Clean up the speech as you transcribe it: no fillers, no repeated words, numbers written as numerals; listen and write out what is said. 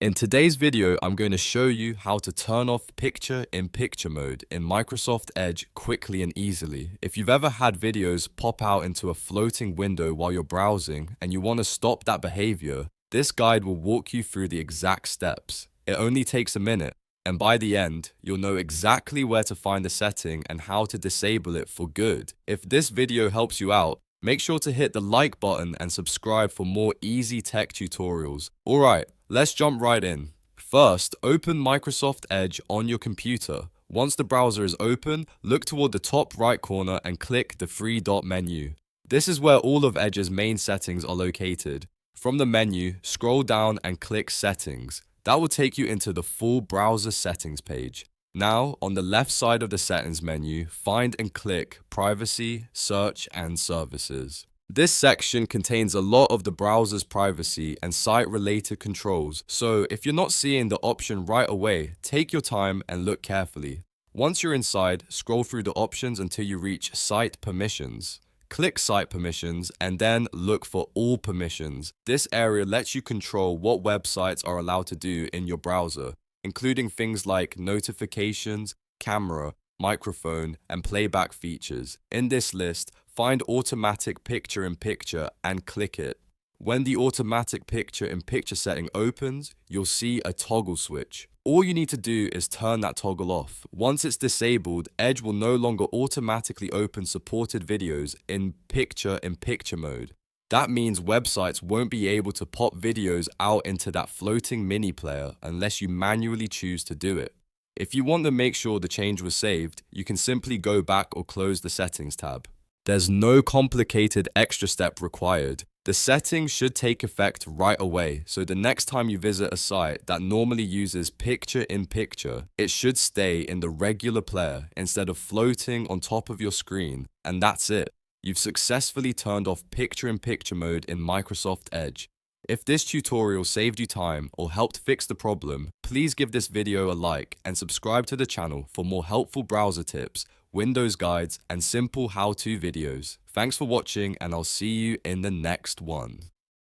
In today's video, I'm going to show you how to turn off picture-in-picture mode in Microsoft Edge quickly and easily. If you've ever had videos pop out into a floating window while you're browsing and you want to stop that behavior, this guide will walk you through the exact steps. It only takes a minute, and by the end, you'll know exactly where to find the setting and how to disable it for good. If this video helps you out, make sure to hit the like button and subscribe for more easy tech tutorials. Alright, let's jump right in. First, open Microsoft Edge on your computer. Once the browser is open, look toward the top right corner and click the three-dot menu. This is where all of Edge's main settings are located. From the menu, scroll down and click Settings. That will take you into the full browser settings page. Now, on the left side of the settings menu, find and click Privacy, Search and Services. This section contains a lot of the browser's privacy and site-related controls, so if you're not seeing the option right away, take your time and look carefully. Once you're inside, scroll through the options until you reach Site Permissions. Click Site Permissions and then look for All Permissions. This area lets you control what websites are allowed to do in your browser, including things like notifications, camera, microphone, and playback features. In this list, find Automatic Picture-in-Picture and click it. When the Automatic Picture-in-Picture setting opens, you'll see a toggle switch. All you need to do is turn that toggle off. Once it's disabled, Edge will no longer automatically open supported videos in picture-in-picture mode. That means websites won't be able to pop videos out into that floating mini player unless you manually choose to do it. If you want to make sure the change was saved, you can simply go back or close the Settings tab. There's no complicated extra step required. The settings should take effect right away, so the next time you visit a site that normally uses picture-in-picture, it should stay in the regular player instead of floating on top of your screen, and that's it. You've successfully turned off picture-in-picture mode in Microsoft Edge. If this tutorial saved you time or helped fix the problem, please give this video a like and subscribe to the channel for more helpful browser tips, Windows guides, and simple how-to videos. Thanks for watching, and I'll see you in the next one.